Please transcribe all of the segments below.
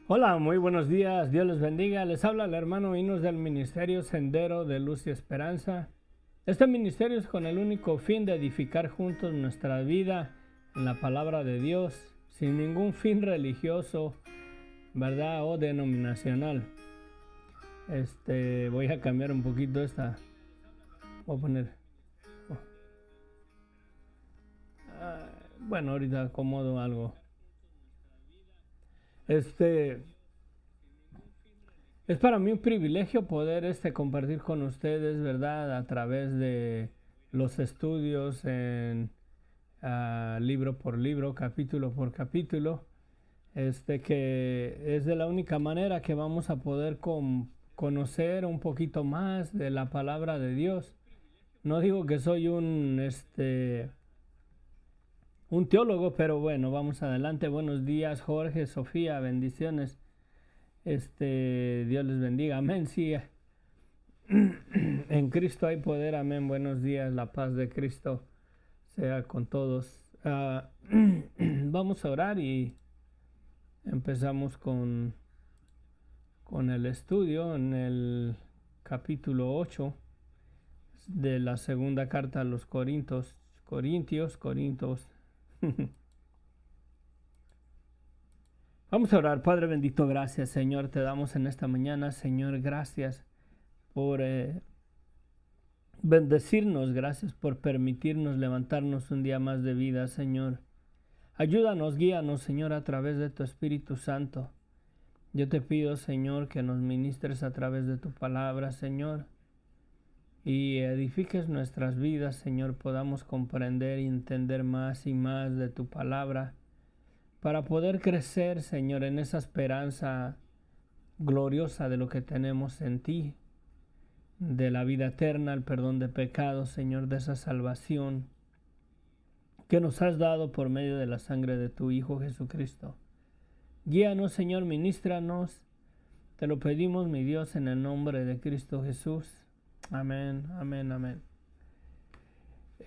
Hola, muy buenos días, Dios les bendiga. Les habla el hermano Inos del Ministerio Sendero de Luz y Esperanza. Este ministerio es con el único fin de edificar juntos nuestra vida en la palabra de Dios, sin ningún fin religioso, ¿verdad? O denominacional. Voy a cambiar un poquito esta. Voy a poner. oh, bueno, ahorita acomodo algo. Este, Es para mí un privilegio poder compartir con ustedes, ¿verdad? A través de los estudios en libro por libro, capítulo por capítulo, que es de la única manera que vamos a poder conocer un poquito más de la palabra de Dios. No digo que soy un teólogo, pero bueno, vamos adelante. Buenos días, Jorge, Sofía, bendiciones. Dios les bendiga. Amén. Sí, en Cristo hay poder, amén. Buenos días, la paz de Cristo sea con todos. Vamos a orar y empezamos con el estudio en el capítulo 8 de la segunda carta a los Corintios. Vamos a orar. Padre bendito, gracias, Señor, te damos en esta mañana, Señor, gracias por bendecirnos, gracias por permitirnos levantarnos un día más de vida, Señor. Ayúdanos, guíanos, Señor, a través de tu Espíritu Santo. Yo te pido, Señor, que nos ministres a través de tu palabra, Señor, y edifiques nuestras vidas, Señor, podamos comprender y entender más y más de tu palabra, para poder crecer, Señor, en esa esperanza gloriosa de lo que tenemos en ti, de la vida eterna, el perdón de pecados, Señor, de esa salvación que nos has dado por medio de la sangre de tu Hijo Jesucristo. Guíanos, Señor, ministranos. Te lo pedimos, mi Dios, en el nombre de Cristo Jesús. Amén, amén, amén.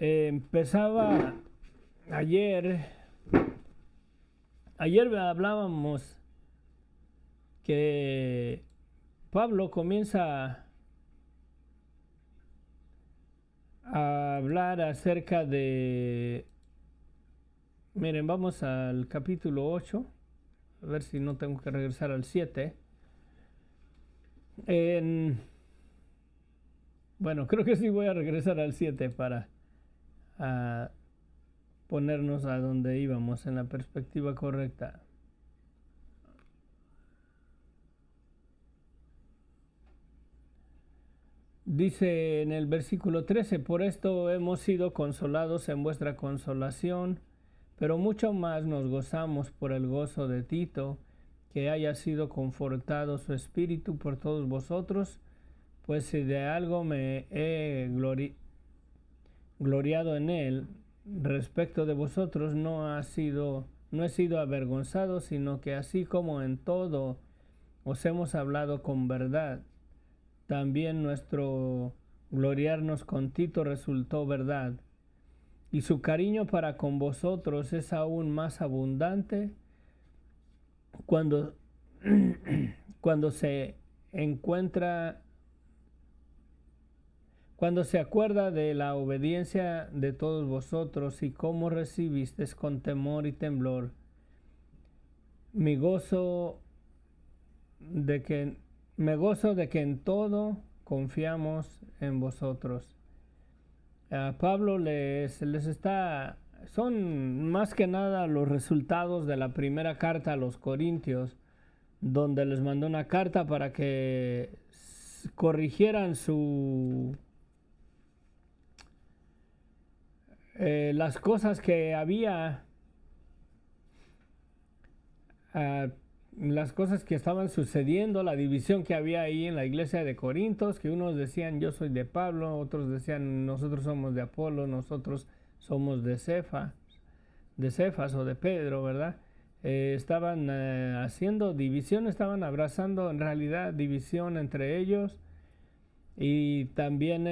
Empezaba ayer hablábamos que Pablo comienza a hablar acerca de... Miren, vamos al capítulo 8, a ver si no tengo que regresar al 7. Bueno, creo que sí voy a regresar al 7 para ponernos a donde íbamos en la perspectiva correcta. Dice en el versículo 13, por esto hemos sido consolados en vuestra consolación, pero mucho más nos gozamos por el gozo de Tito, que haya sido confortado su espíritu por todos vosotros, pues si de algo me he gloriado en él, respecto de vosotros no he sido avergonzado, sino que así como en todo os hemos hablado con verdad, también nuestro gloriarnos con Tito resultó verdad, y su cariño para con vosotros es aún más abundante cuando, cuando se encuentra, cuando se acuerda de la obediencia de todos vosotros y cómo recibisteis con temor y temblor mi gozo de que en todo confiamos en vosotros. Pablo son más que nada los resultados de la primera carta a los Corintios, donde les mandó una carta para que corrigieran las cosas que había, las cosas que estaban sucediendo, la división que había ahí en la iglesia de Corintios, que unos decían yo soy de Pablo, otros decían nosotros somos de Apolo, nosotros somos de Cefas o de Pedro, ¿verdad? Estaban haciendo división, estaban abrazando en realidad división entre ellos, y también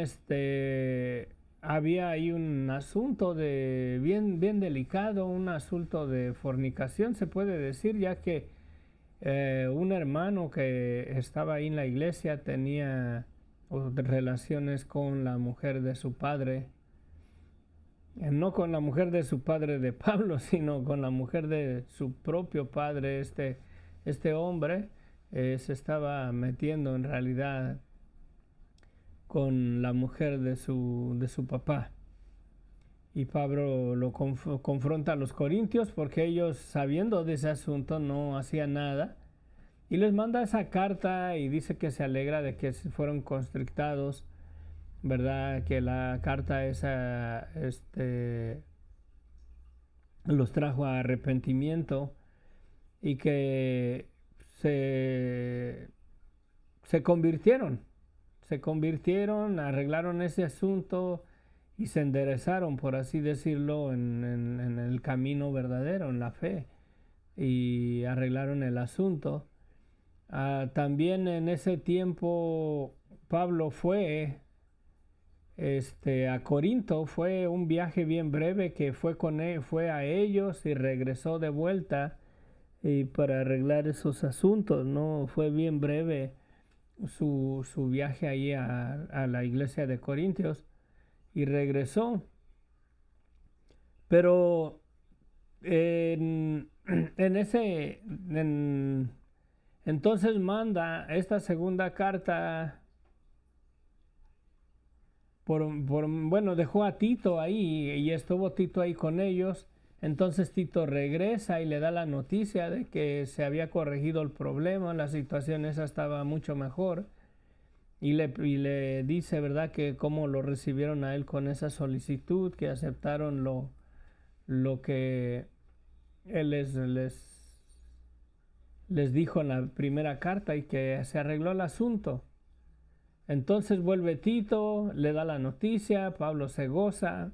había ahí un asunto bien delicado, un asunto de fornicación se puede decir, ya que Un hermano que estaba ahí en la iglesia tenía relaciones con la mujer de su padre, no con la mujer de su padre de Pablo, sino con la mujer de su propio padre. Este hombre se estaba metiendo en realidad con la mujer de su papá. Y Pablo lo confronta a los corintios porque ellos, sabiendo de ese asunto, no hacían nada. Y les manda esa carta y dice que se alegra de que fueron constrictados, ¿verdad? Que la carta esa los trajo a arrepentimiento y que se convirtieron, arreglaron ese asunto y se enderezaron, por así decirlo, en el camino verdadero, en la fe, y arreglaron el asunto. También en ese tiempo Pablo fue a Corinto, fue un viaje bien breve que fue a ellos y regresó de vuelta y para arreglar esos asuntos, ¿no? Fue bien breve su viaje ahí a la iglesia de Corintios y regresó. Pero entonces manda esta segunda carta bueno, dejó a Tito ahí y estuvo Tito ahí con ellos. Entonces Tito regresa y le da la noticia de que se había corregido el problema, la situación esa estaba mucho mejor. Y le dice, ¿verdad?, que cómo lo recibieron a él con esa solicitud, que aceptaron lo que él les dijo en la primera carta y que se arregló el asunto. Entonces vuelve Tito, le da la noticia, Pablo se goza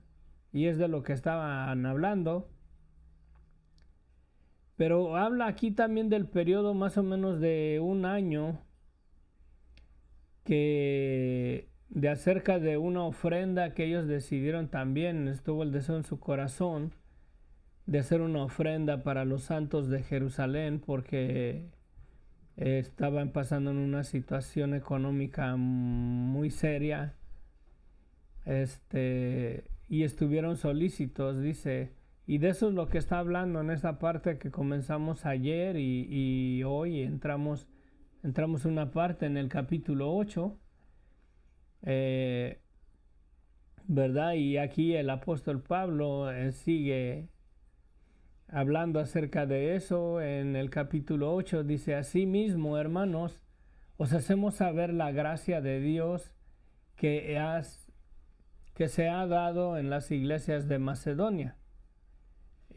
y es de lo que estaban hablando. Pero habla aquí también del periodo más o menos de un año de acerca de una ofrenda que ellos decidieron también, estuvo el deseo en su corazón de hacer una ofrenda para los santos de Jerusalén porque estaban pasando en una situación económica muy seria, y estuvieron solícitos, dice, y de eso es lo que está hablando en esta parte que comenzamos ayer y hoy entramos una parte en el capítulo 8, ¿verdad? Y aquí el apóstol Pablo sigue hablando acerca de eso. En el capítulo 8 dice: asimismo, hermanos, os hacemos saber la gracia de Dios que se ha dado en las iglesias de Macedonia,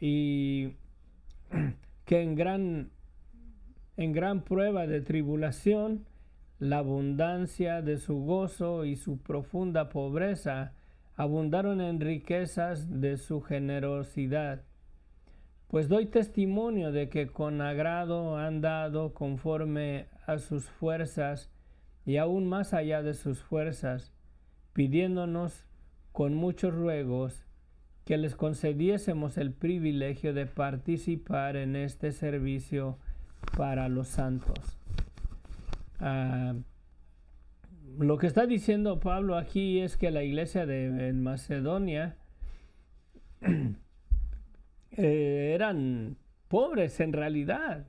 y que en gran prueba de tribulación, la abundancia de su gozo y su profunda pobreza abundaron en riquezas de su generosidad. Pues doy testimonio de que con agrado han dado conforme a sus fuerzas y aún más allá de sus fuerzas, pidiéndonos con muchos ruegos que les concediésemos el privilegio de participar en este servicio para los santos. Lo que está diciendo Pablo aquí es que la iglesia en Macedonia eran pobres en realidad,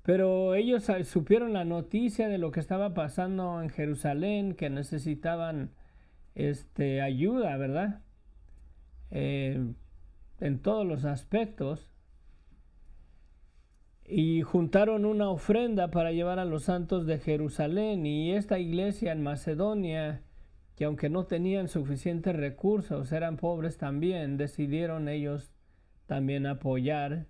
pero ellos supieron la noticia de lo que estaba pasando en Jerusalén, que necesitaban ayuda, ¿verdad? En todos los aspectos, y juntaron una ofrenda para llevar a los santos de Jerusalén. Y esta iglesia en Macedonia, que aunque no tenían suficientes recursos, eran pobres también, decidieron ellos también apoyar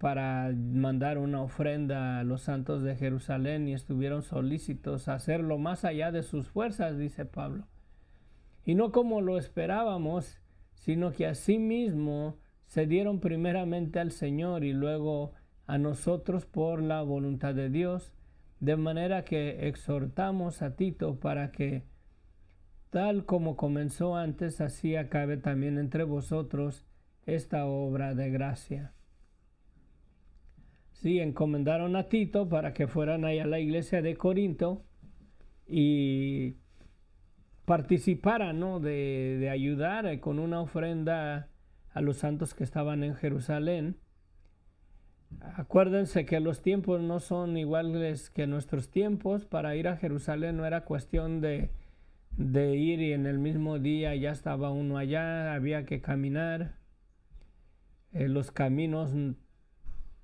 para mandar una ofrenda a los santos de Jerusalén, y estuvieron solícitos a hacerlo más allá de sus fuerzas, dice Pablo. Y no como lo esperábamos, sino que asimismo se dieron primeramente al Señor y luego a nosotros por la voluntad de Dios, de manera que exhortamos a Tito para que, tal como comenzó antes, así acabe también entre vosotros esta obra de gracia. sí, encomendaron a Tito para que fueran ahí a la iglesia de Corinto y participaran, ¿no? de ayudar con una ofrenda a los santos que estaban en Jerusalén. Acuérdense que los tiempos no son iguales que nuestros tiempos. Para ir a Jerusalén no era cuestión de ir y en el mismo día ya estaba uno allá, había que caminar. Los caminos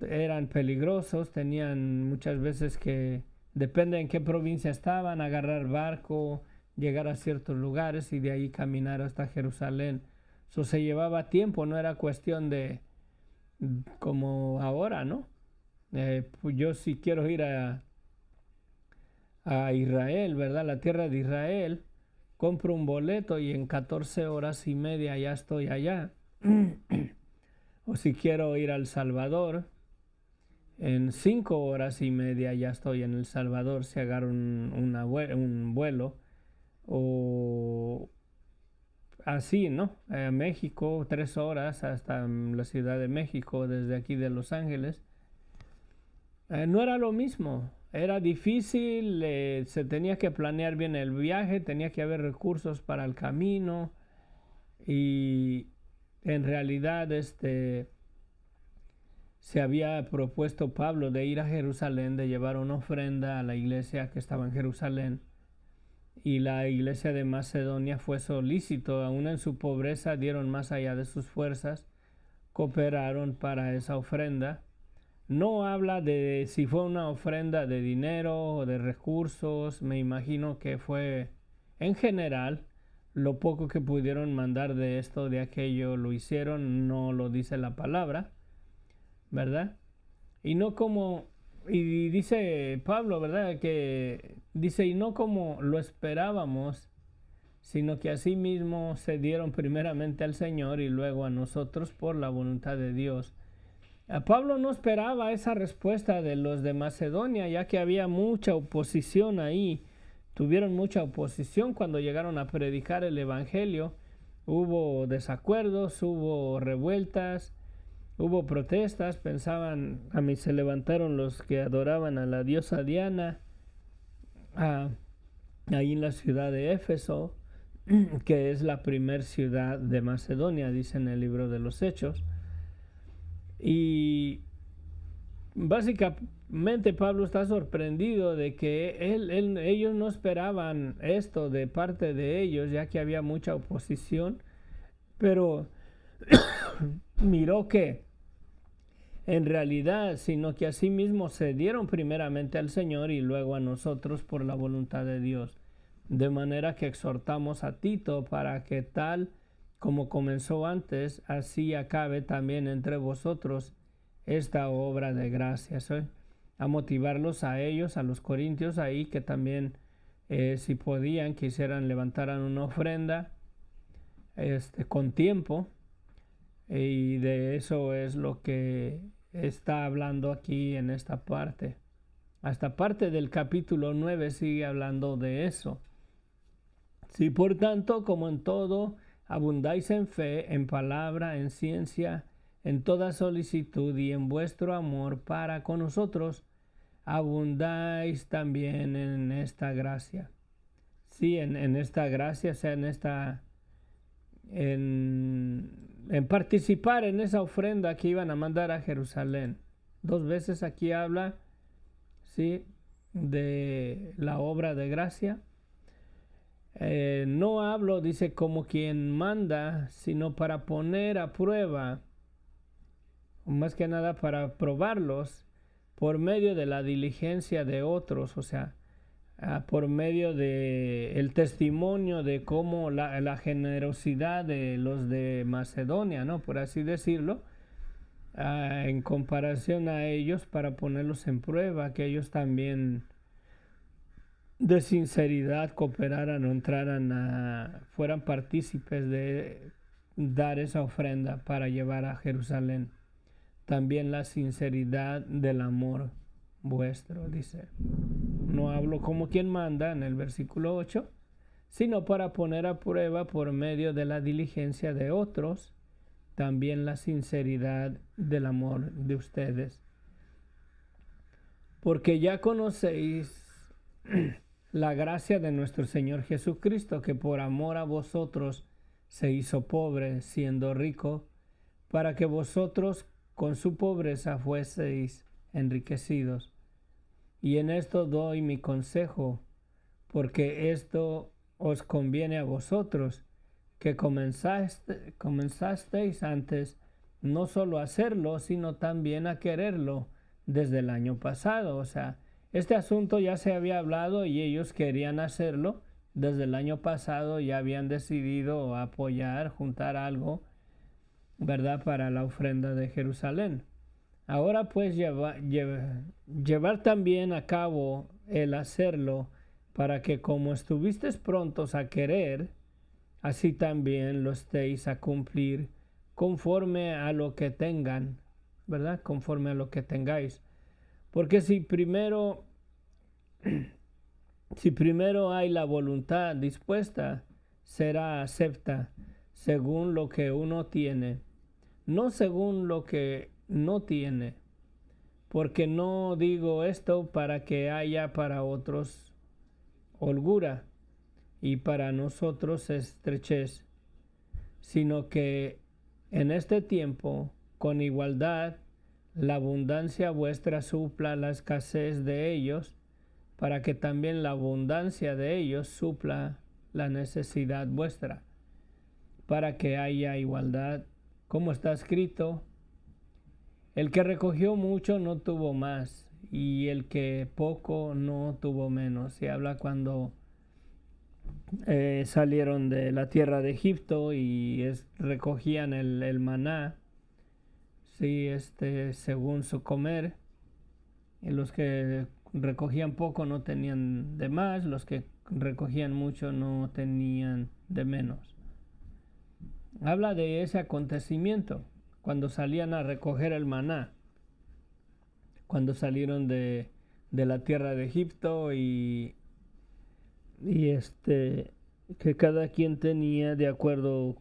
eran peligrosos, tenían muchas veces que, depende en qué provincia estaban, agarrar barco, llegar a ciertos lugares y de ahí caminar hasta Jerusalén. Eso se llevaba tiempo, no era cuestión de como ahora, ¿no? Pues yo si quiero ir a Israel, ¿verdad? La tierra de Israel, compro un boleto y en 14 horas y media ya estoy allá. O si quiero ir a El Salvador, en 5 horas y media ya estoy en El Salvador si agarro un vuelo. O así, ¿no? México, 3 horas hasta la Ciudad de México, desde aquí de Los Ángeles. No era lo mismo, era difícil, se tenía que planear bien el viaje, tenía que haber recursos para el camino y en realidad se había propuesto Pablo de ir a Jerusalén, de llevar una ofrenda a la iglesia que estaba en Jerusalén. Y la iglesia de Macedonia fue solícito, aún en su pobreza dieron más allá de sus fuerzas, cooperaron para esa ofrenda. No habla de si fue una ofrenda de dinero o de recursos, me imagino que fue en general, lo poco que pudieron mandar de esto, de aquello, lo hicieron, no lo dice la palabra, ¿verdad? Y no como, y dice Pablo, ¿verdad? Que dice, y no como lo esperábamos, sino que asimismo se dieron primeramente al Señor y luego a nosotros por la voluntad de Dios. A Pablo no esperaba esa respuesta de los de Macedonia, ya que había mucha oposición ahí. Tuvieron mucha oposición cuando llegaron a predicar el Evangelio. Hubo desacuerdos, hubo revueltas, hubo protestas. Pensaban, a mí se levantaron los que adoraban a la diosa Diana, ahí en la ciudad de Éfeso, que es la primer ciudad de Macedonia, dice en el libro de los Hechos. Y básicamente Pablo está sorprendido de que ellos no esperaban esto de parte de ellos, ya que había mucha oposición, pero miró que en realidad, sino que asimismo se dieron primeramente al Señor y luego a nosotros por la voluntad de Dios. De manera que exhortamos a Tito para que tal como comenzó antes, así acabe también entre vosotros esta obra de gracia. A motivarlos a ellos, a los corintios ahí, que también si podían, quisieran levantaran una ofrenda con tiempo. Y de eso es lo que está hablando aquí en esta parte. Hasta parte del capítulo 9 sigue hablando de eso. Si por tanto, como en todo, abundáis en fe, en palabra, en ciencia, en toda solicitud y en vuestro amor para con nosotros, abundáis también en esta gracia. Sí, en esta gracia, o sea, en participar en esa ofrenda que iban a mandar a Jerusalén. 2 veces aquí habla, sí, de la obra de gracia. No hablo, dice, como quien manda, sino para poner a prueba, más que nada para probarlos por medio de la diligencia de otros, o sea, por medio de el testimonio de cómo la generosidad de los de Macedonia, ¿no? Por así decirlo, en comparación a ellos, para ponerlos en prueba, que ellos también de sinceridad cooperaran o entraran fueran partícipes de dar esa ofrenda para llevar a Jerusalén. También la sinceridad del amor vuestro, dice. No hablo como quien manda en el versículo 8, sino para poner a prueba por medio de la diligencia de otros, también la sinceridad del amor de ustedes. porque ya conocéis la gracia de nuestro Señor Jesucristo, que por amor a vosotros se hizo pobre, siendo rico, para que vosotros con su pobreza fueseis enriquecidos. Y en esto doy mi consejo, porque esto os conviene a vosotros, que comenzasteis antes no solo a hacerlo, sino también a quererlo desde el año pasado. O sea, este asunto ya se había hablado y ellos querían hacerlo. Desde el año pasado ya habían decidido apoyar, juntar algo, ¿verdad?, para la ofrenda de Jerusalén. Ahora pues llevar también a cabo el hacerlo, para que como estuvisteis prontos a querer, así también lo estéis a cumplir conforme a lo que tengan, ¿verdad? Conforme a lo que tengáis. Porque si primero hay la voluntad dispuesta, será acepta según lo que uno tiene, no según lo que no tiene. Porque no digo esto para que haya para otros holgura y para nosotros estrechez, sino que en este tiempo, con igualdad, la abundancia vuestra supla la escasez de ellos, para que también la abundancia de ellos supla la necesidad vuestra, para que haya igualdad, como está escrito: el que recogió mucho no tuvo más, y el que poco no tuvo menos. Se habla cuando salieron de la tierra de Egipto y recogían el maná, sí, según su comer. Y los que recogían poco no tenían de más, los que recogían mucho no tenían de menos. Habla de ese acontecimiento cuando salían a recoger el maná, cuando salieron de la tierra de Egipto y que cada quien tenía de acuerdo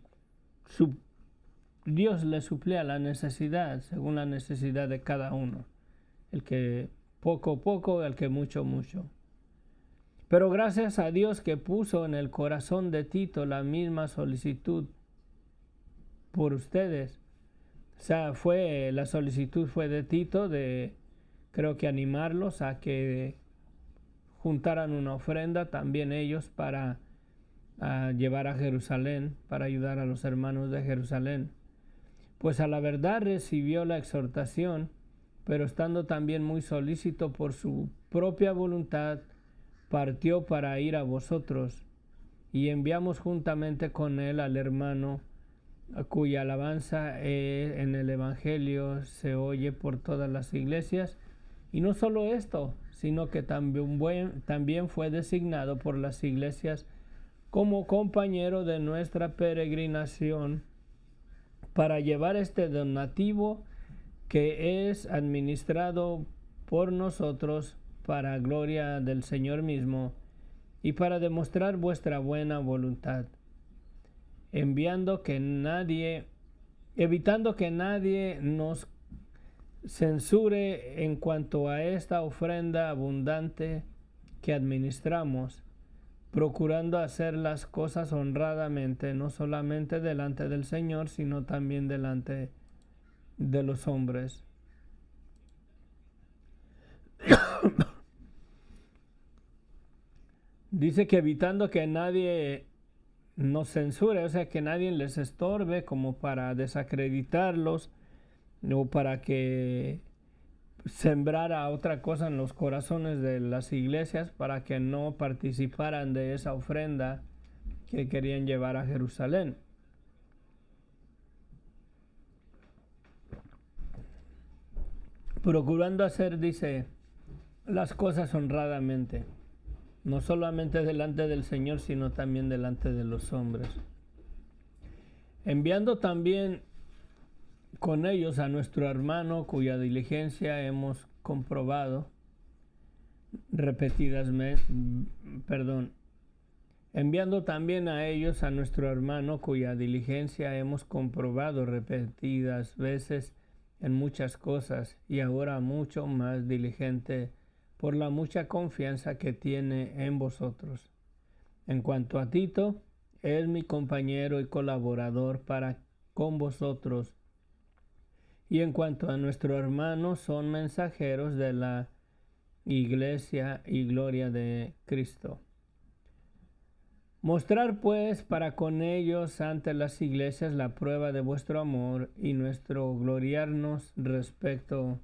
Dios le suplía la necesidad según la necesidad de cada uno, el que poco, el que mucho. Pero gracias a Dios que puso en el corazón de Tito la misma solicitud por ustedes. O sea, la solicitud fue de Tito, creo que animarlos a que juntaran una ofrenda también ellos para llevar a Jerusalén, para ayudar a los hermanos de Jerusalén. Pues a la verdad recibió la exhortación, pero estando también muy solícito por su propia voluntad, partió para ir a vosotros, y enviamos juntamente con él al hermano, cuya alabanza en el Evangelio se oye por todas las iglesias. Y no solo esto, sino que también fue designado por las iglesias como compañero de nuestra peregrinación para llevar este donativo que es administrado por nosotros para gloria del Señor mismo y para demostrar vuestra buena voluntad, evitando que nadie nos censure en cuanto a esta ofrenda abundante que administramos, procurando hacer las cosas honradamente, no solamente delante del Señor, sino también delante de los hombres. Dice que evitando que nadie nos censure, o sea, que nadie les estorbe como para desacreditarlos o para que sembrara otra cosa en los corazones de las iglesias para que no participaran de esa ofrenda que querían llevar a Jerusalén. Procurando hacer, dice, las cosas honradamente, no solamente delante del Señor, sino también delante de los hombres. Enviando también con ellos a nuestro hermano, cuya diligencia hemos comprobado enviando también a ellos a nuestro hermano, cuya diligencia hemos comprobado repetidas veces en muchas cosas, y ahora mucho más diligente por la mucha confianza que tiene en vosotros. En cuanto a Tito, es mi compañero y colaborador con vosotros. Y en cuanto a nuestro hermano, son mensajeros de la Iglesia y gloria de Cristo. Mostrar pues para con ellos ante las iglesias la prueba de vuestro amor y nuestro gloriarnos respecto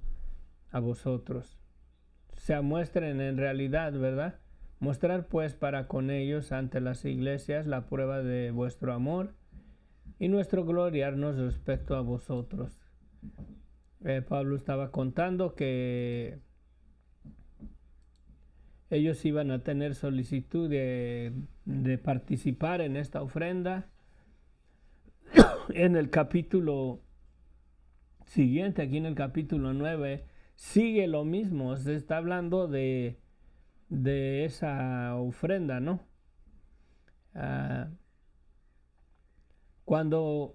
a vosotros. O sea, muestren en realidad, ¿verdad? Mostrar pues para con ellos ante las iglesias la prueba de vuestro amor y nuestro gloriarnos respecto a vosotros. Pablo estaba contando que ellos iban a tener solicitud de participar en esta ofrenda. En el capítulo siguiente, aquí en el capítulo 9, sigue lo mismo. Se está hablando de esa ofrenda, ¿no? Cuanto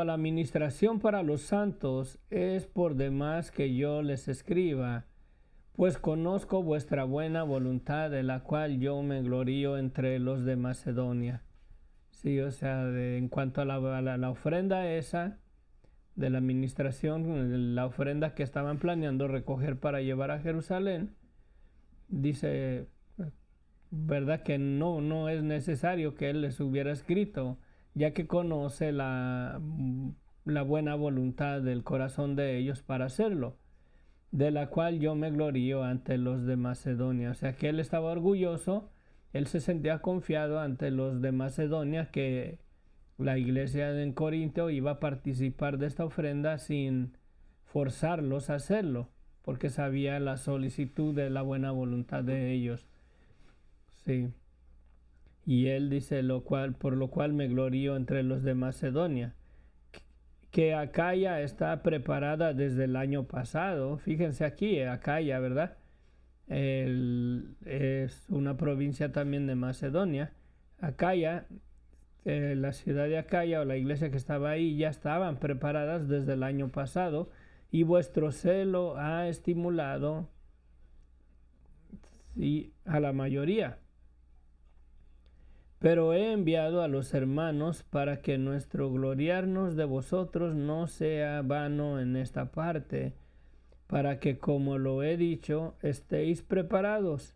a la administración para los santos, es por demás que yo les escriba, pues conozco vuestra buena voluntad, de la cual yo me glorío entre los de Macedonia. Sí, o sea, en cuanto a la ofrenda esa, de la administración, la ofrenda que estaban planeando recoger para llevar a Jerusalén, dice, ¿verdad? Que no es necesario que él les hubiera escrito, ya que conoce la buena voluntad del corazón de ellos para hacerlo, de la cual yo me glorío ante los de Macedonia. O sea que él estaba orgulloso, él se sentía confiado ante los de Macedonia que la iglesia en Corinto iba a participar de esta ofrenda sin forzarlos a hacerlo, porque sabía la solicitud de la buena voluntad de ellos. Sí. Y él dice, por lo cual me glorío entre los de Macedonia, que Acaya está preparada desde el año pasado. Fíjense aquí, Acaya, ¿verdad? Es una provincia también de Macedonia. Acaya, la ciudad de Acaya o la iglesia que estaba ahí ya estaban preparadas desde el año pasado, y vuestro celo ha estimulado a la mayoría. Pero he enviado a los hermanos para que nuestro gloriarnos de vosotros no sea vano en esta parte, para que, como lo he dicho, estéis preparados.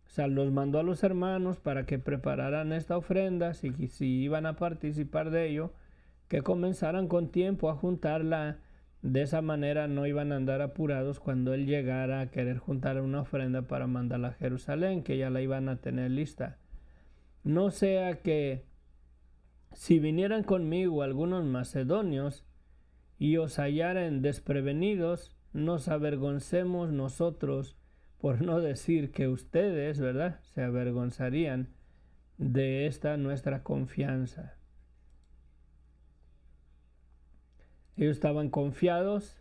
O sea, los mandó a los hermanos para que prepararan esta ofrenda, si iban a participar de ello, que comenzaran con tiempo a juntarla. De esa manera no iban a andar apurados cuando él llegara a querer juntar una ofrenda para mandarla a Jerusalén, que ya la iban a tener lista. No sea que, si vinieran conmigo algunos macedonios y os hallaren desprevenidos, nos avergoncemos nosotros, por no decir que ustedes, ¿verdad?, se avergonzarían de esta nuestra confianza. Ellos estaban confiados,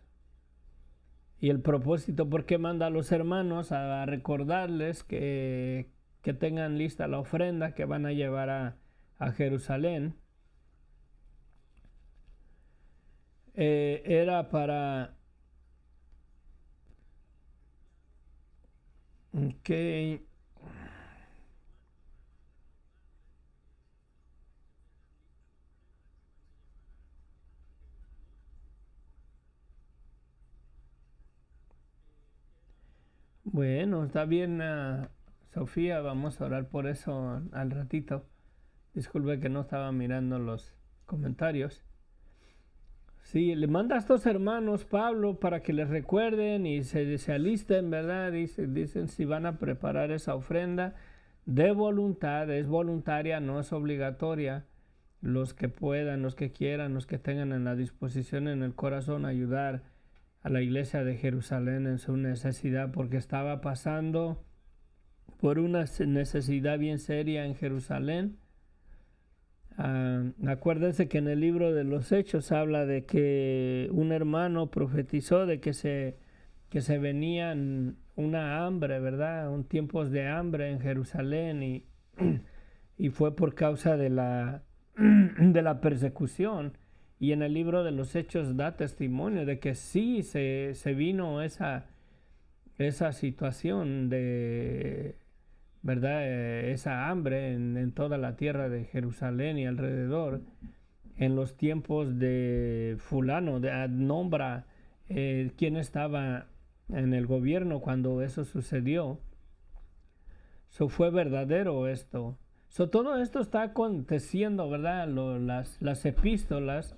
y el propósito por qué manda a los hermanos a recordarles que tengan lista la ofrenda que van a llevar a Jerusalén, era para que bueno, está bien, Sofía, vamos a orar por eso al ratito. Disculpe que no estaba mirando los comentarios. Sí, le manda a estos hermanos Pablo para que les recuerden y se alisten, ¿verdad? Dicen si van a preparar esa ofrenda de voluntad, es voluntaria, no es obligatoria. Los que puedan, los que quieran, los que tengan en la disposición, en el corazón, ayudar a la iglesia de Jerusalén en su necesidad, porque estaba pasando por una necesidad bien seria en Jerusalén. Acuérdense que en el libro de los Hechos habla de que un hermano profetizó de que se venían una hambre, ¿verdad? Tiempos de hambre en Jerusalén, y fue por causa de la persecución. Y en el libro de los Hechos da testimonio de que sí se vino esa esa situación de, ¿verdad? Esa hambre en toda la tierra de Jerusalén y alrededor, en los tiempos de fulano, nombra quién estaba en el gobierno cuando eso sucedió. Fue verdadero esto. Todo esto está aconteciendo, ¿verdad? Las epístolas,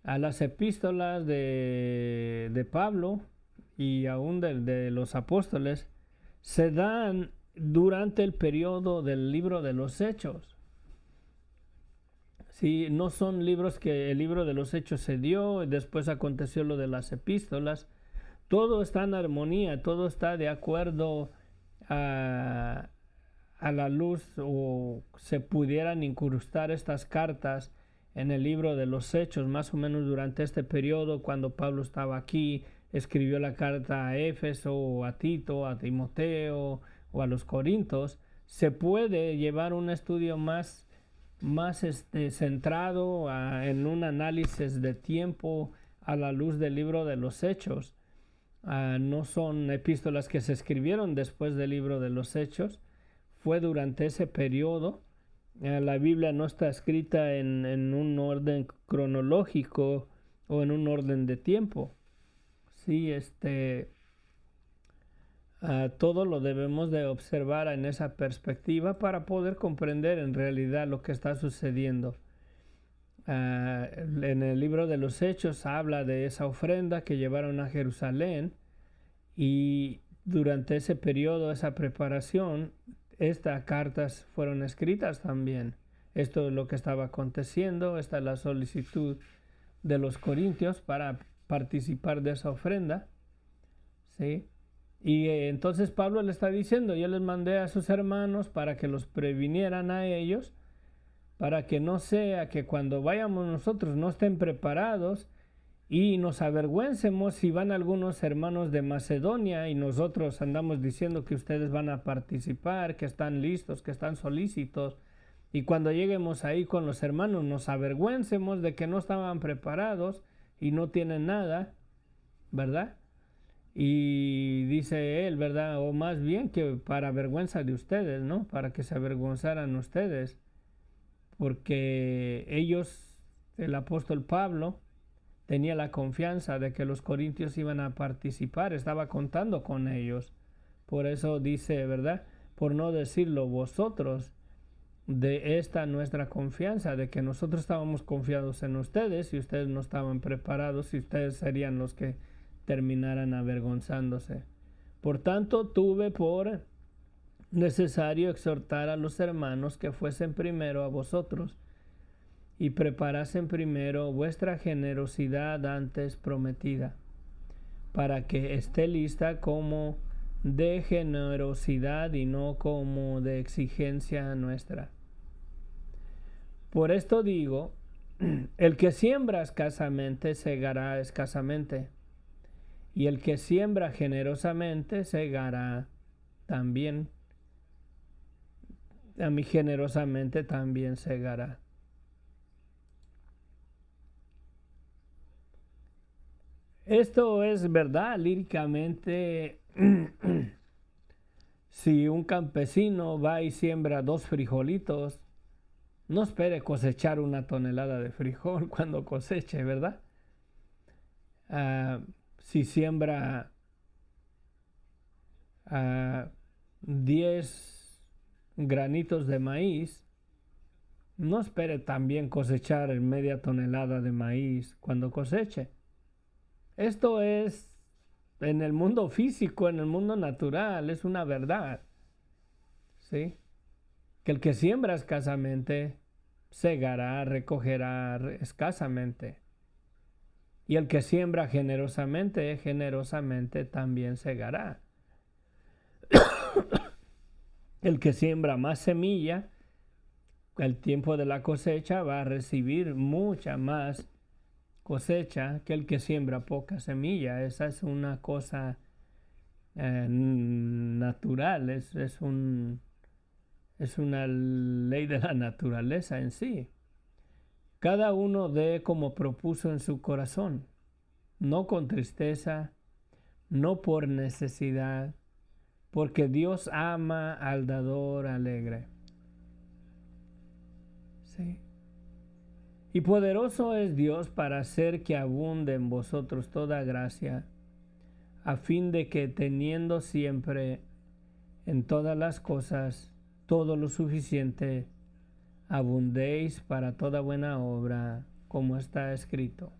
a las epístolas de Pablo y aún de los apóstoles, se dan durante el periodo del libro de los Hechos. Sí, no son libros que el libro de los Hechos se dio y después aconteció lo de las epístolas. Todo está en armonía, todo está de acuerdo a la luz, o se pudieran incrustar estas cartas en el libro de los Hechos, más o menos durante este periodo, cuando Pablo estaba aquí, escribió la carta a Éfeso, o a Tito, a Timoteo, o a los Corintios. Se puede llevar un estudio más centrado en un análisis de tiempo a la luz del libro de los Hechos. No son epístolas que se escribieron después del libro de los Hechos, fue durante ese periodo. La Biblia no está escrita en un orden cronológico o en un orden de tiempo. Sí, todo lo debemos de observar en esa perspectiva para poder comprender en realidad lo que está sucediendo. En el libro de los Hechos habla de esa ofrenda que llevaron a Jerusalén, y durante ese periodo, esa preparación, estas cartas fueron escritas también. Esto es lo que estaba aconteciendo. Esta es la solicitud de los corintios para participar de esa ofrenda, ¿sí? Y entonces Pablo le está diciendo: yo les mandé a sus hermanos para que los previnieran a ellos, para que no sea que cuando vayamos nosotros no estén preparados y nos avergüencemos si van algunos hermanos de Macedonia y nosotros andamos diciendo que ustedes van a participar, que están listos, que están solícitos, y cuando lleguemos ahí con los hermanos nos avergüencemos de que no estaban preparados y no tienen nada, ¿verdad? Y dice él, ¿verdad? O más bien que para vergüenza de ustedes, ¿no? Para que se avergonzaran ustedes, porque ellos, el apóstol Pablo, tenía la confianza de que los corintios iban a participar, estaba contando con ellos. Por eso dice, ¿verdad? Por no decirlo vosotros, de esta nuestra confianza, de que nosotros estábamos confiados en ustedes y ustedes no estaban preparados y ustedes serían los que terminaran avergonzándose. Por tanto, tuve por necesario exhortar a los hermanos que fuesen primero a vosotros y preparasen primero vuestra generosidad antes prometida, para que esté lista como de generosidad y no como de exigencia nuestra. Por esto digo, el que siembra escasamente segará escasamente, y el que siembra generosamente segará también. A mí generosamente también segará. Esto es verdad líricamente. Si un campesino va y siembra 2 frijolitos, no espere cosechar 1 tonelada de frijol cuando coseche, ¿verdad? Si siembra 10 granitos de maíz, no espere también cosechar media tonelada de maíz cuando coseche. Esto es en el mundo físico, en el mundo natural, es una verdad, ¿sí? Que el que siembra escasamente, segará, recogerá escasamente. Y el que siembra generosamente, generosamente también segará. El que siembra más semilla, el tiempo de la cosecha va a recibir mucha más cosecha que el que siembra poca semilla. Esa es una cosa natural, es una ley de la naturaleza en sí. Cada uno dé como propuso en su corazón, no con tristeza, no por necesidad, porque Dios ama al dador alegre. Sí. Y poderoso es Dios para hacer que abunde en vosotros toda gracia, a fin de que teniendo siempre en todas las cosas todo lo suficiente, abundéis para toda buena obra, como está escrito.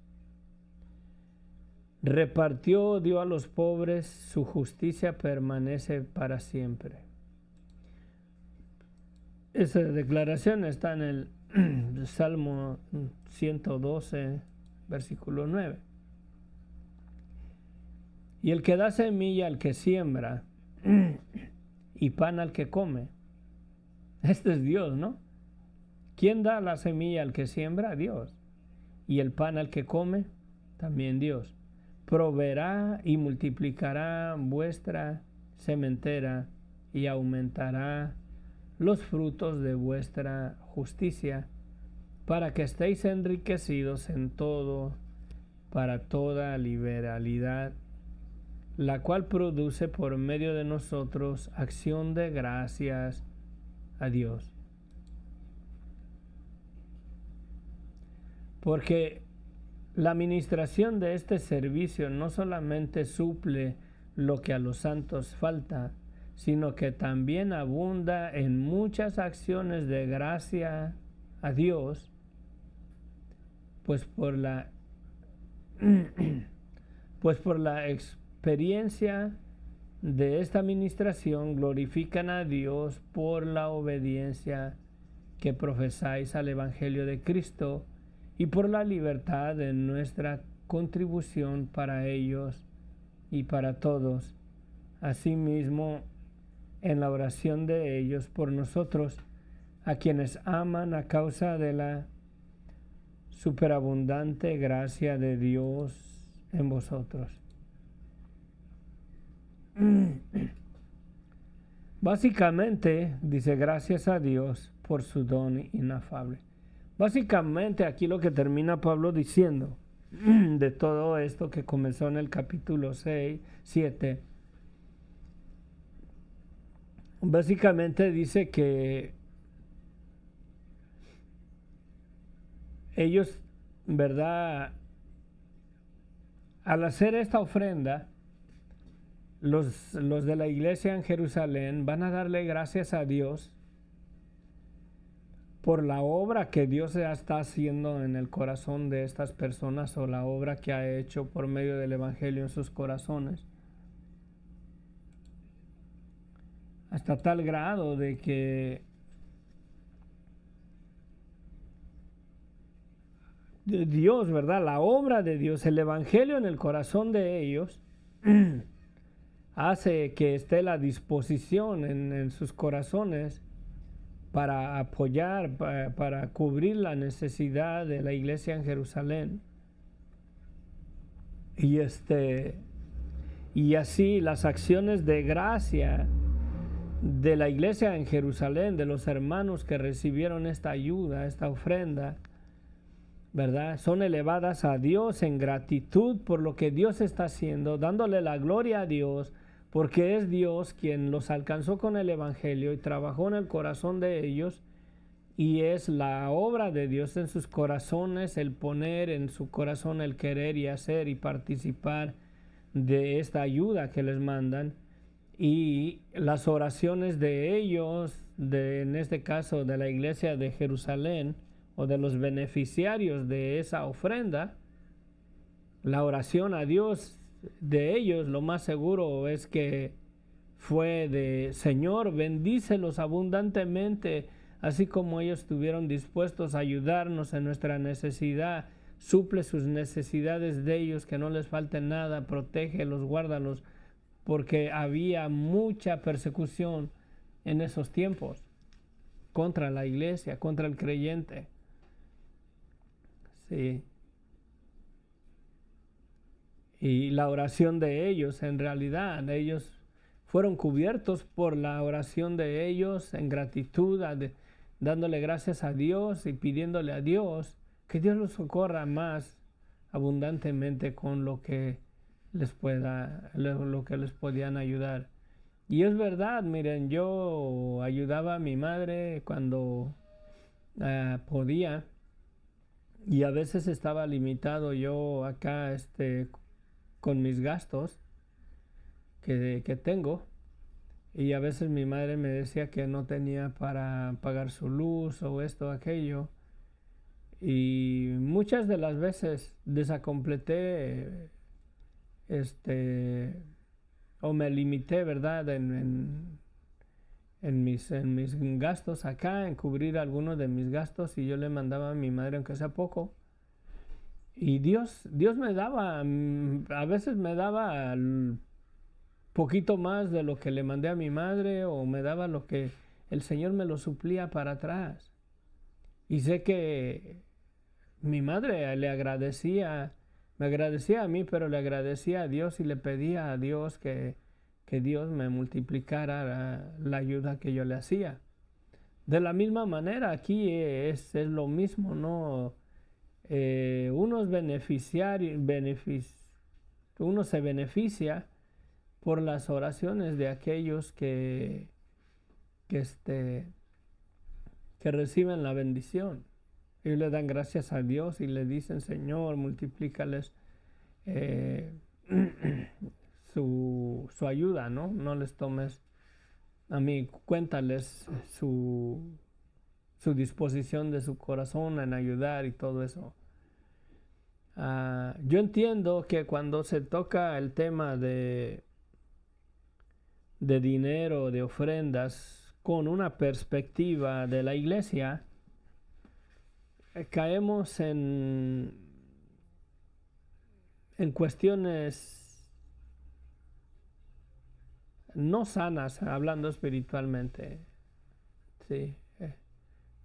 Repartió, dio a los pobres, su justicia permanece para siempre. Esa declaración está en el Salmo 112, versículo 9. Y el que da semilla al que siembra y pan al que come. Este es Dios, ¿no? ¿Quién da la semilla al que siembra? Dios. Y el pan al que come, también Dios. Proveerá y multiplicará vuestra sementera y aumentará los frutos de vuestra justicia, para que estéis enriquecidos en todo, para toda liberalidad, la cual produce por medio de nosotros acción de gracias a Dios. Porque la administración de este servicio no solamente suple lo que a los santos falta, sino que también abunda en muchas acciones de gracia a Dios, pues por la experiencia de esta administración glorifican a Dios por la obediencia que profesáis al Evangelio de Cristo y por la libertad de nuestra contribución para ellos y para todos. Asimismo, en la oración de ellos por nosotros, a quienes aman a causa de la superabundante gracia de Dios en vosotros. Básicamente, dice, gracias a Dios por su don inafable. Básicamente, aquí lo que termina Pablo diciendo de todo esto que comenzó en el capítulo 7, básicamente dice que ellos, ¿verdad? Al hacer esta ofrenda, los de la iglesia en Jerusalén van a darle gracias a Dios por la obra que Dios está haciendo en el corazón de estas personas, o la obra que ha hecho por medio del Evangelio en sus corazones. Hasta tal grado de que Dios, ¿verdad? La obra de Dios, el Evangelio en el corazón de ellos, hace que esté la disposición en sus corazones para apoyar, para cubrir la necesidad de la iglesia en Jerusalén. Y así las acciones de gracia de la iglesia en Jerusalén, de los hermanos que recibieron esta ayuda, esta ofrenda, ¿verdad? Son elevadas a Dios en gratitud por lo que Dios está haciendo, dándole la gloria a Dios, porque es Dios quien los alcanzó con el Evangelio y trabajó en el corazón de ellos, y es la obra de Dios en sus corazones, el poner en su corazón el querer y hacer y participar de esta ayuda que les mandan, y las oraciones de ellos, en este caso de la iglesia de Jerusalén, o de los beneficiarios de esa ofrenda, la oración a Dios de ellos, lo más seguro es que fue de: Señor, bendícelos abundantemente, así como ellos estuvieron dispuestos a ayudarnos en nuestra necesidad. Suple sus necesidades de ellos, que no les falte nada, protégelos, guárdalos, porque había mucha persecución en esos tiempos contra la iglesia, contra el creyente. Sí. Y la oración de ellos, en realidad, ellos fueron cubiertos por la oración de ellos en gratitud, dándole gracias a Dios y pidiéndole a Dios que Dios los socorra más abundantemente con lo que lo que les podían ayudar. Y es verdad, miren, yo ayudaba a mi madre cuando podía, y a veces estaba limitado yo acá con mis gastos que tengo. Y a veces mi madre me decía que no tenía para pagar su luz o esto o aquello. Y muchas de las veces desacompleté o me limité, ¿verdad? En mis gastos acá, en cubrir algunos de mis gastos, y yo le mandaba a mi madre aunque sea poco. Y Dios me daba, a veces me daba poquito más de lo que le mandé a mi madre, o me daba lo que el Señor me lo suplía para atrás. Y sé que mi madre me agradecía a mí, pero le agradecía a Dios y le pedía a Dios que Dios me multiplicara la ayuda que yo le hacía. De la misma manera, aquí es lo mismo, ¿no? Uno se beneficia por las oraciones de aquellos que, este, que reciben la bendición. Ellos le dan gracias a Dios y le dicen: Señor, multiplícales eh, su ayuda, ¿no? No les tomes a mí, cuéntales su disposición de su corazón en ayudar y todo eso. Yo entiendo que cuando se toca el tema de dinero, de ofrendas, con una perspectiva de la iglesia, caemos en cuestiones no sanas, hablando espiritualmente. Sí,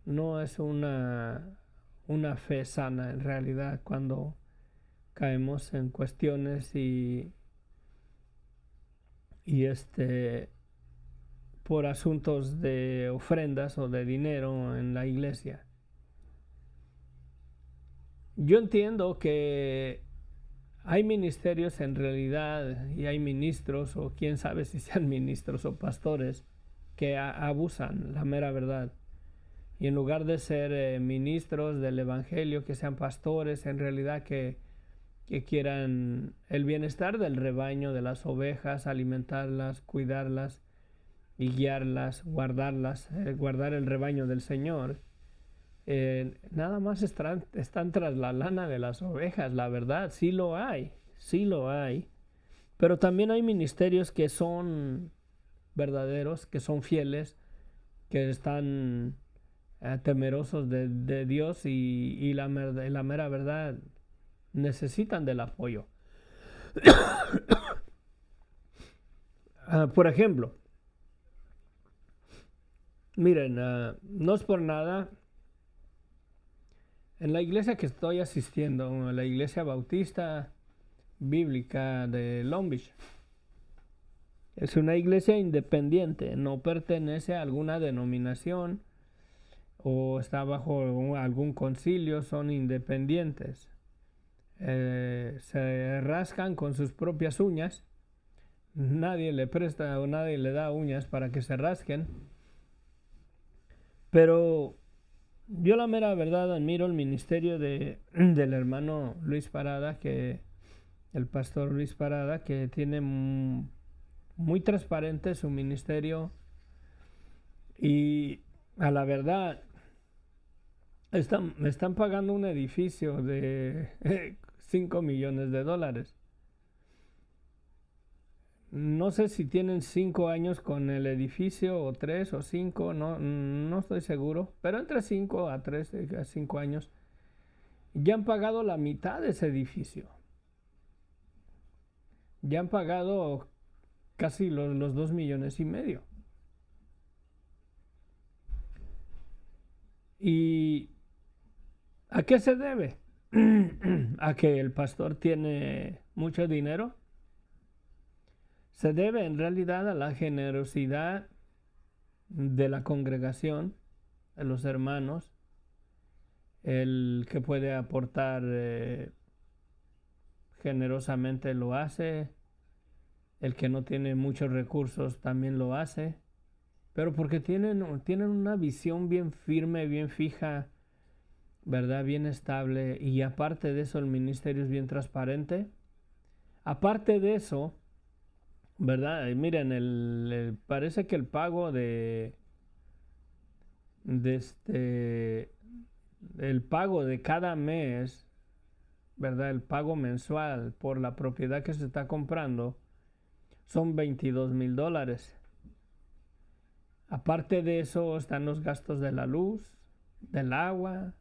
no es una fe sana en realidad cuando caemos en cuestiones y por asuntos de ofrendas o de dinero en la iglesia. Yo entiendo que hay ministerios en realidad, y hay ministros, o quién sabe si sean ministros o pastores, que abusan, la mera verdad. Y en lugar de ser ministros del evangelio, que sean pastores, en realidad que quieran el bienestar del rebaño, de las ovejas, alimentarlas, cuidarlas y guiarlas, guardar el rebaño del Señor. Nada más están tras la lana de las ovejas, la verdad, sí lo hay. Pero también hay ministerios que son verdaderos, que son fieles, que están temerosos de Dios y la mera verdad necesitan del apoyo. Por ejemplo, miren, no es por nada. En la iglesia que estoy asistiendo, la iglesia bautista bíblica de Long Beach, es una iglesia independiente, no pertenece a alguna denominación o está bajo algún concilio, son independientes. Se rascan con sus propias uñas, nadie le presta o nadie le da uñas para que se rasquen, pero yo la mera verdad admiro el ministerio del hermano Luis Parada, el pastor Luis Parada, que tiene muy transparente su ministerio, y a la verdad me están pagando un edificio de 5 millones de dólares. No sé si tienen 5 años con el edificio, o 3 o 5, no estoy seguro, pero entre 5 a 3 a 5 años ya han pagado la mitad de ese edificio. Ya han pagado casi los 2 millones y medio. ¿Y a qué se debe? ¿A que el pastor tiene mucho dinero? Se debe en realidad a la generosidad de la congregación, de los hermanos, el que puede aportar generosamente lo hace, el que no tiene muchos recursos también lo hace, pero porque tienen una visión bien firme, bien fija, ¿verdad? Bien estable, y aparte de eso el ministerio es bien transparente. Aparte de eso, ¿verdad? Miren, parece que el pago de el pago de cada mes, ¿verdad? El pago mensual por la propiedad que se está comprando son $22,000. Aparte de eso están los gastos de la luz, del agua,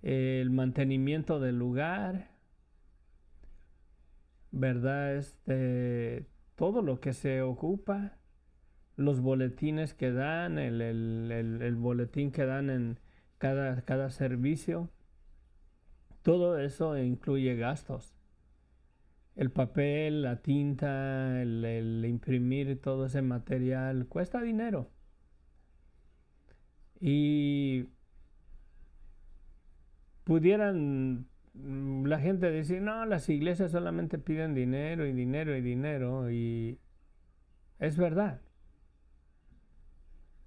el mantenimiento del lugar, ¿verdad? Todo lo que se ocupa, los boletines que dan, el boletín que dan en cada servicio, todo eso incluye gastos. El papel, la tinta, el imprimir todo ese material cuesta dinero. Y pudieran la gente decir, no, las iglesias solamente piden dinero y dinero y dinero, y es verdad.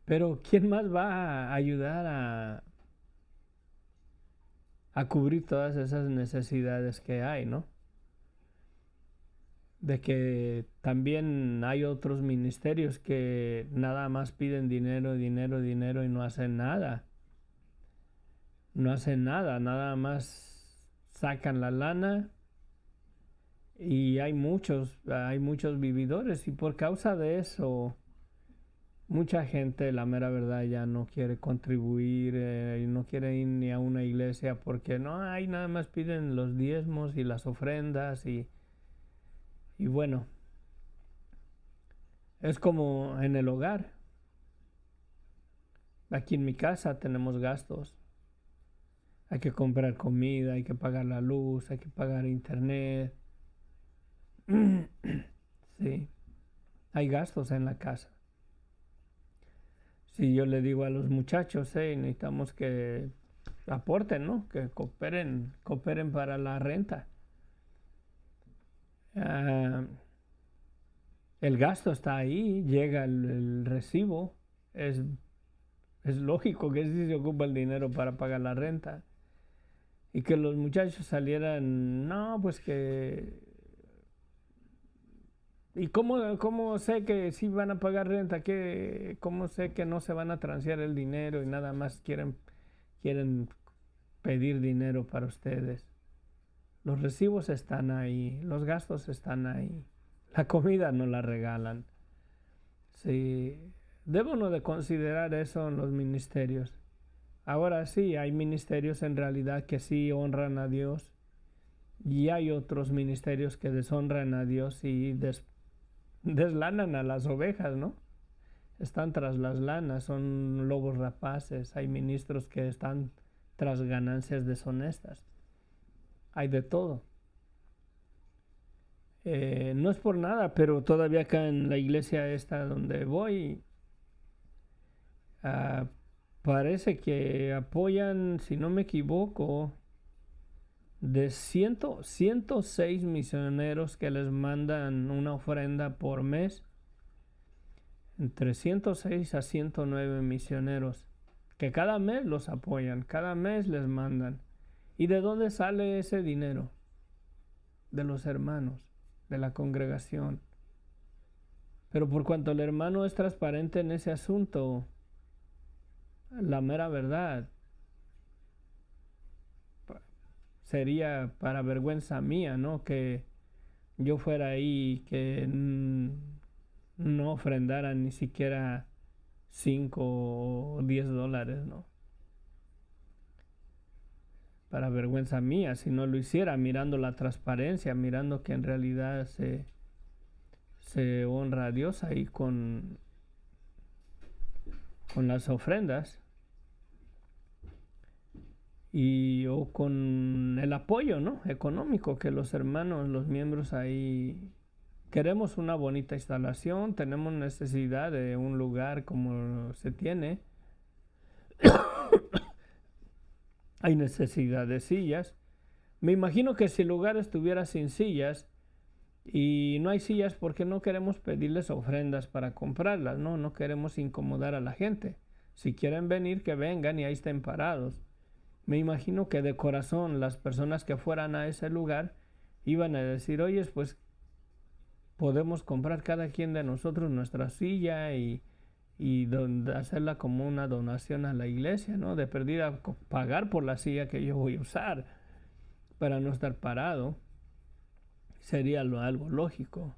Pero ¿quién más va a ayudar a cubrir todas esas necesidades que hay, ¿no? De que también hay otros ministerios que nada más piden dinero, dinero, dinero y no hacen nada. No hacen nada, nada más sacan la lana, y hay muchos vividores, y por causa de eso mucha gente, la mera verdad, ya no quiere contribuir, y no quiere ir ni a una iglesia porque no hay, nada más piden los diezmos y las ofrendas, y bueno, es como en el hogar. Aquí en mi casa tenemos gastos. Hay que comprar comida, hay que pagar la luz, hay que pagar internet. Sí, hay gastos en la casa. Si yo le digo a los muchachos, necesitamos que aporten, ¿no? Que cooperen para la renta. Ah, el gasto está ahí, llega el recibo. Es lógico que sí se ocupa el dinero para pagar la renta. Y que los muchachos salieran, no, pues que... ¿Y cómo sé que sí van a pagar renta? ¿Cómo sé que no se van a transear el dinero y nada más quieren pedir dinero para ustedes? Los recibos están ahí, los gastos están ahí. La comida no la regalan. Sí, debemos de considerar eso en los ministerios. Ahora sí, hay ministerios en realidad que sí honran a Dios, y hay otros ministerios que deshonran a Dios y deslanan a las ovejas, ¿no? Están tras las lanas, son lobos rapaces. Hay ministros que están tras ganancias deshonestas. Hay de todo. No es por nada, pero todavía acá en la iglesia esta donde voy, ah, parece que apoyan, si no me equivoco, de 106 misioneros que les mandan una ofrenda por mes. Entre 106 a 109 misioneros que cada mes los apoyan, cada mes les mandan. ¿Y de dónde sale ese dinero? De los hermanos, de la congregación. Pero por cuanto el hermano es transparente en ese asunto, la mera verdad, sería para vergüenza mía, ¿no? Que yo fuera ahí y que no ofrendara ni siquiera 5 o 10 dólares, ¿no? Para vergüenza mía, si no lo hiciera, mirando la transparencia, mirando que en realidad se honra a Dios ahí con las ofrendas, o con el apoyo, ¿no?, económico que los hermanos, los miembros ahí queremos. Una bonita instalación, tenemos necesidad de un lugar como se tiene, hay necesidad de sillas, Me imagino que si el lugar estuviera sin sillas y no hay sillas porque no queremos pedirles ofrendas para comprarlas, ¿no? No queremos incomodar a la gente. Si quieren venir, que vengan y ahí estén parados. Me imagino que de corazón las personas que fueran a ese lugar iban a decir, oye, pues podemos comprar cada quien de nosotros nuestra silla y hacerla como una donación a la iglesia, ¿no? De perdida pagar por la silla que yo voy a usar para no estar parado. Sería algo lógico.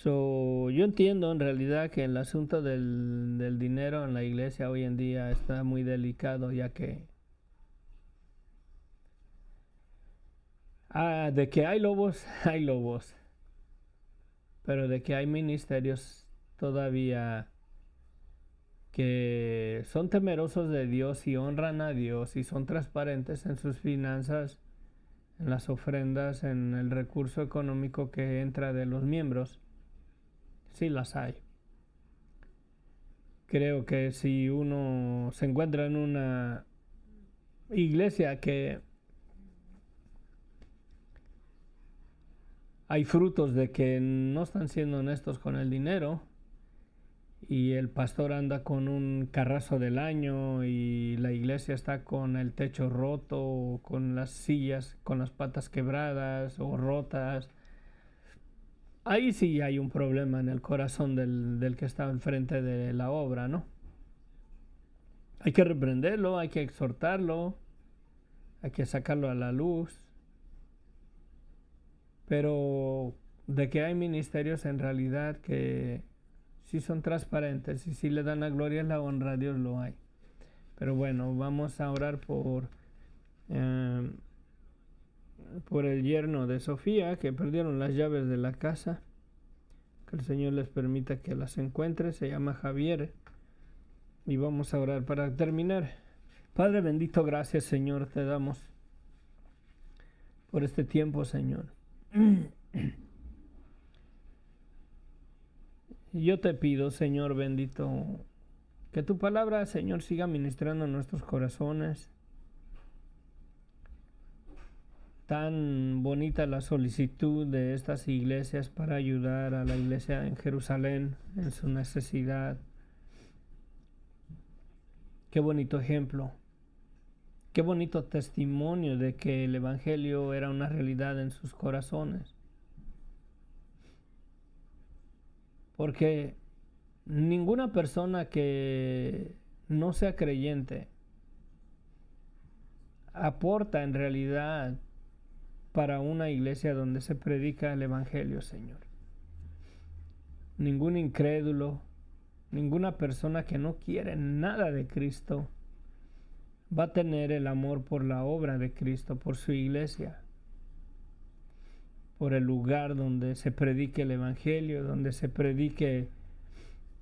Yo entiendo en realidad que el asunto del dinero en la iglesia hoy en día está muy delicado, ya que de que hay lobos, hay lobos, pero de que hay ministerios todavía que son temerosos de Dios y honran a Dios y son transparentes en sus finanzas, en las ofrendas, en el recurso económico que entra de los miembros. Sí las hay. Creo que si uno se encuentra en una iglesia que hay frutos de que no están siendo honestos con el dinero y el pastor anda con un carrazo del año y la iglesia está con el techo roto, o con las sillas con las patas quebradas o rotas, ahí sí hay un problema en el corazón del que está enfrente de la obra, ¿no? Hay que reprenderlo, hay que exhortarlo, hay que sacarlo a la luz, pero de que hay ministerios en realidad que sí son transparentes y sí le dan la gloria y la honra a Dios, lo hay. Pero bueno, vamos a orar por el yerno de Sofía, que perdieron las llaves de la casa. Que el Señor les permita que las encuentre. Se llama Javier. Y vamos a orar para terminar. Padre bendito, gracias Señor, te damos por este tiempo, Señor. Yo te pido, Señor bendito, que tu palabra, Señor, siga ministrando en nuestros corazones. Tan bonita la solicitud de estas iglesias para ayudar a la iglesia en Jerusalén en su necesidad. Qué bonito ejemplo. Qué bonito testimonio de que el Evangelio era una realidad en sus corazones. Porque ninguna persona que no sea creyente aporta en realidad para una iglesia donde se predica el Evangelio, Señor. Ningún incrédulo, ninguna persona que no quiere nada de Cristo va a tener el amor por la obra de Cristo, por su iglesia, por el lugar donde se predique el Evangelio, donde se predique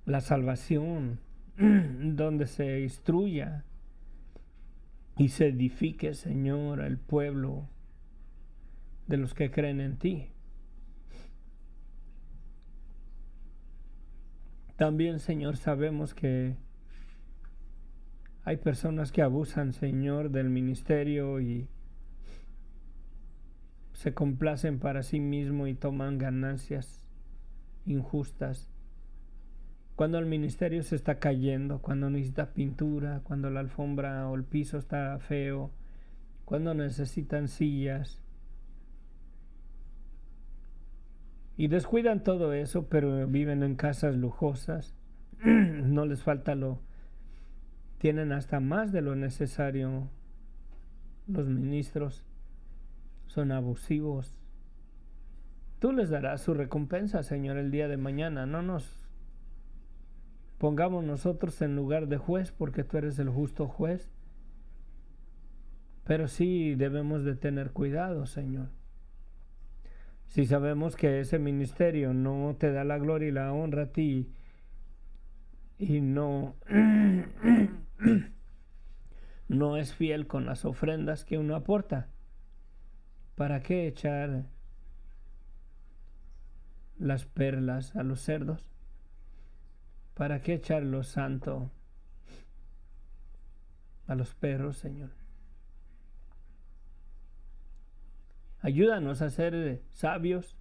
la salvación, donde se instruya y se edifique, Señor, el pueblo de los que creen en ti. También, Señor, sabemos que hay personas que abusan, Señor, del ministerio y se complacen para sí mismo y toman ganancias injustas. Cuando el ministerio se está cayendo, cuando necesita pintura, cuando la alfombra o el piso está feo, cuando necesitan sillas. Y descuidan todo eso, pero viven en casas lujosas. No les falta tienen hasta más de lo necesario. Los ministros son abusivos. Tú les darás su recompensa, Señor, el día de mañana. No nos pongamos nosotros en lugar de juez, porque tú eres el justo juez. Pero sí debemos de tener cuidado, Señor. Si sabemos que ese ministerio no te da la gloria y la honra a ti y no es fiel con las ofrendas que uno aporta, ¿para qué echar las perlas a los cerdos? ¿Para qué echar lo santo a los perros, Señor? Ayúdanos a ser sabios.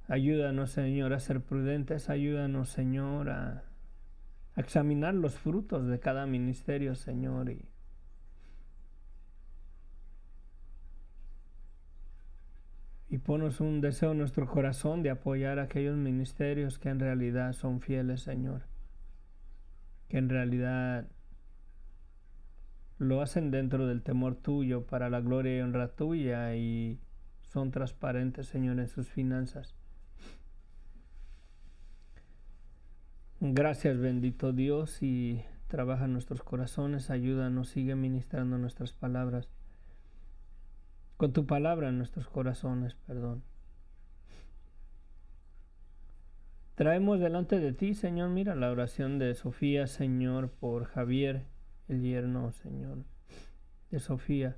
Ayúdanos, Señor, a ser prudentes. Ayúdanos, Señor, a examinar los frutos de cada ministerio, Señor. Y ponos un deseo en nuestro corazón de apoyar aquellos ministerios que en realidad son fieles, Señor. Que en realidad lo hacen dentro del temor tuyo, para la gloria y honra tuya, y son transparentes, Señor, en sus finanzas. Gracias, bendito Dios, y trabaja en nuestros corazones, ayúdanos, sigue ministrando nuestras palabras, con tu palabra en nuestros corazones, perdón. Traemos delante de ti, Señor, mira la oración de Sofía, Señor, por Javier, el yerno, Señor, de Sofía,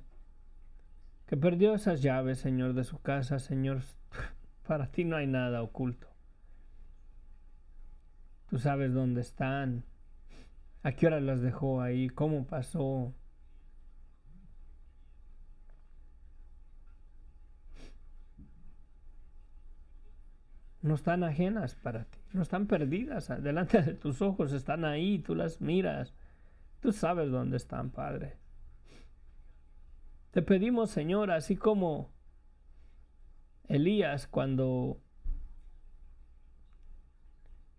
que perdió esas llaves, Señor, de su casa, Señor. Para ti no hay nada oculto. Tú sabes dónde están, a qué hora las dejó ahí, cómo pasó. No están ajenas para ti, no están perdidas delante de tus ojos, están ahí, tú las miras, tú sabes dónde están, Padre. Te pedimos, Señor, así como Elías, cuando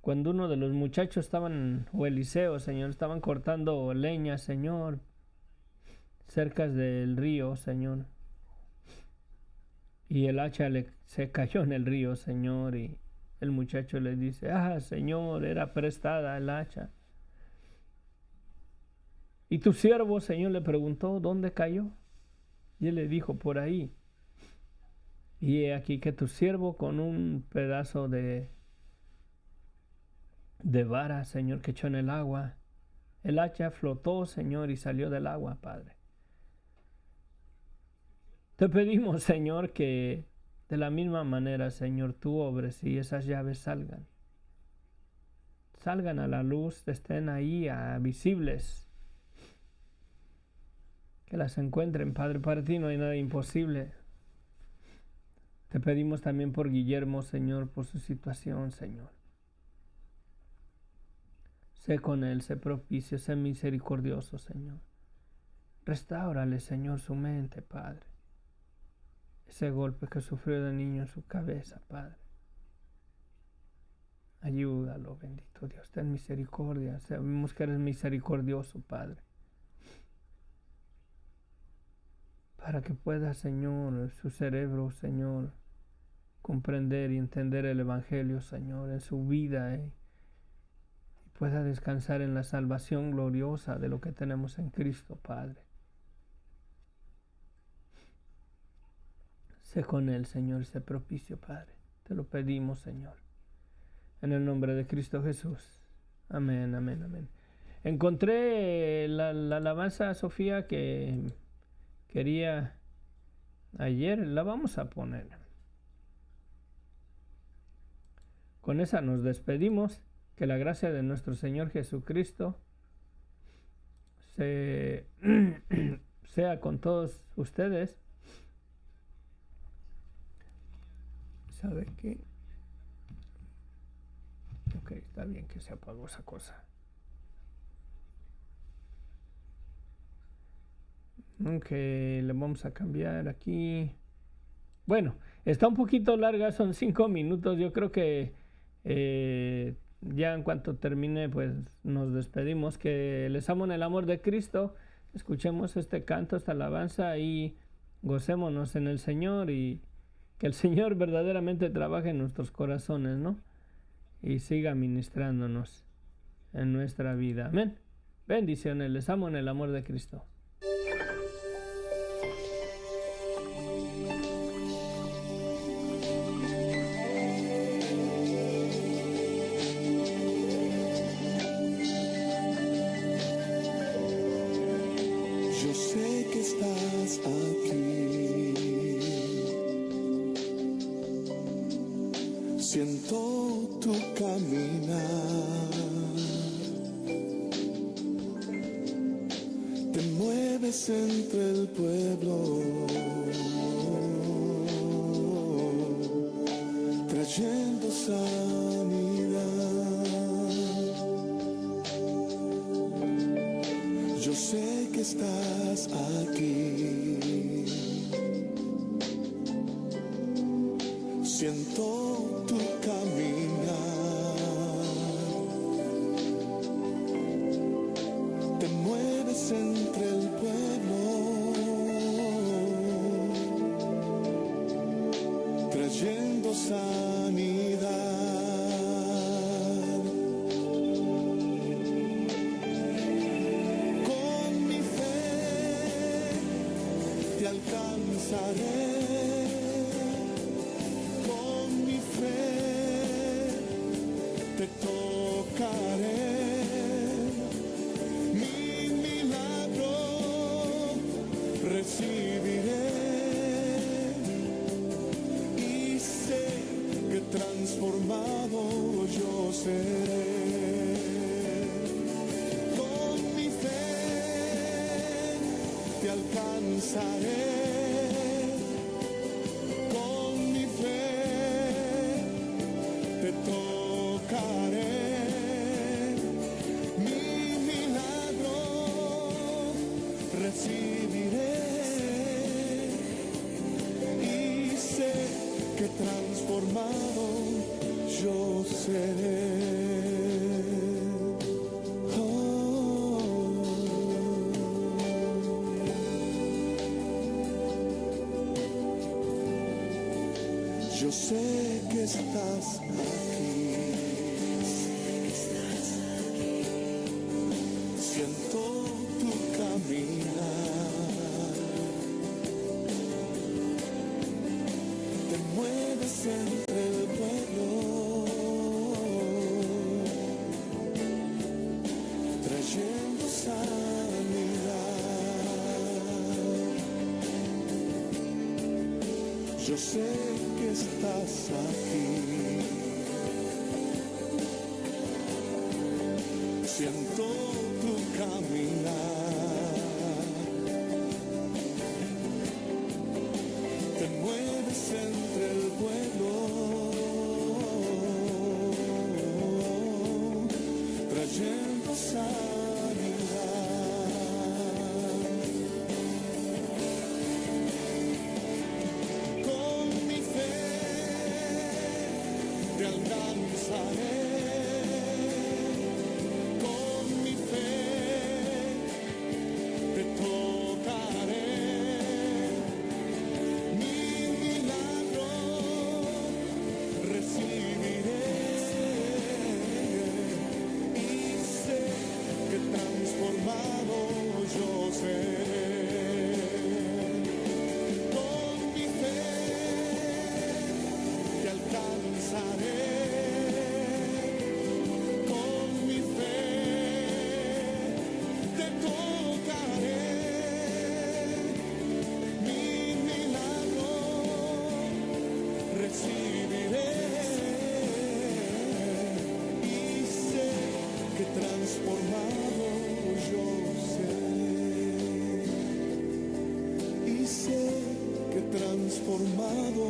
uno de los muchachos estaban, o Eliseo, Señor, estaban cortando leña, Señor, cerca del río, Señor, y el hacha se cayó en el río, Señor, y el muchacho le dice: Señor, era prestada el hacha. Y tu siervo, Señor, le preguntó: ¿dónde cayó? Y él le dijo: por ahí. Y he aquí que tu siervo, con un pedazo de vara, Señor, que echó en el agua, el hacha flotó, Señor, y salió del agua, Padre. Te pedimos, Señor, que de la misma manera, Señor, tú obres y esas llaves salgan a la luz, estén ahí visibles, que las encuentren, Padre. Para ti no hay nada imposible. Te pedimos también por Guillermo, Señor, por su situación, Señor. Sé con él, sé propicio, sé misericordioso, Señor. Restáurale, Señor, su mente, Padre. Ese golpe que sufrió de niño en su cabeza, Padre. Ayúdalo, bendito Dios, ten misericordia. Sabemos que eres misericordioso, Padre. Para que pueda, Señor, su cerebro, Señor, comprender y entender el Evangelio, Señor, en su vida, y pueda descansar en la salvación gloriosa de lo que tenemos en Cristo, Padre. Sé con él, Señor, sé propicio, Padre. Te lo pedimos, Señor. En el nombre de Cristo Jesús. Amén, amén, amén. Encontré la alabanza, Sofía, que quería ayer. La vamos a poner. Con esa nos despedimos. Que la gracia de nuestro Señor Jesucristo sea con todos ustedes. ¿Sabe qué? Ok, está bien que se apagó esa cosa. Ok, le vamos a cambiar aquí. Bueno, está un poquito larga, son 5 minutos. Yo creo que ya en cuanto termine, pues nos despedimos. Que les amo en el amor de Cristo. Escuchemos este canto, esta alabanza, y gocémonos en el Señor, y que el Señor verdaderamente trabaje en nuestros corazones, ¿no? Y siga ministrándonos en nuestra vida. Amén. Bendiciones, les amo en el amor de Cristo. Yo sé que estás aquí, siento tu caminar, te mueves entre el pueblo, sanidad. Yo sé que estás aquí. Siento tu caminar. Te mueves entre el pueblo, trayendo sanidad. Con mi fe te alcanzaré. Con mi fe te tocaré. Mi milagro recibiré. Transformado yo seré. Con mi fe te alcanzaré. Con mi fe te tocaré. Mi milagro recibiré. Y sé que transformado yo seré. Oh. Yo sé que estás aquí. Siento tu caminar. Te mueves entre el pueblo, trayendo sanidad. Yo sé que estás aquí. Siento tu caminar. Te mueves entre el pueblo, trayendo sanidad. Con mi fe te alcanzaré. Con mi fe te tocaré. Mi milagro recibiré. Y sé que transformado yo seré. Con mi fe te alcanzaré. Con mi fe te tocaré. Mi milagro recibiré. Y sé que transformado yo seré. Y sé que transformado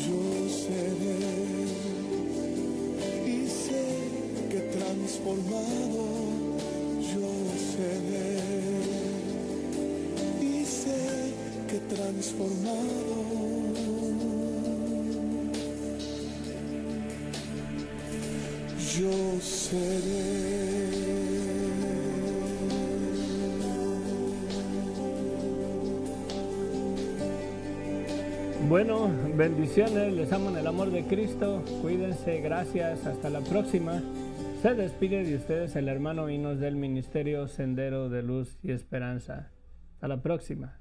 yo seré. Y sé que transformado yo seré. Y sé que transformado yo seré. Bueno, bendiciones, les amo en el amor de Cristo, cuídense, gracias, hasta la próxima. Se despide de ustedes el hermano Inos del Ministerio Sendero de Luz y Esperanza. Hasta la próxima.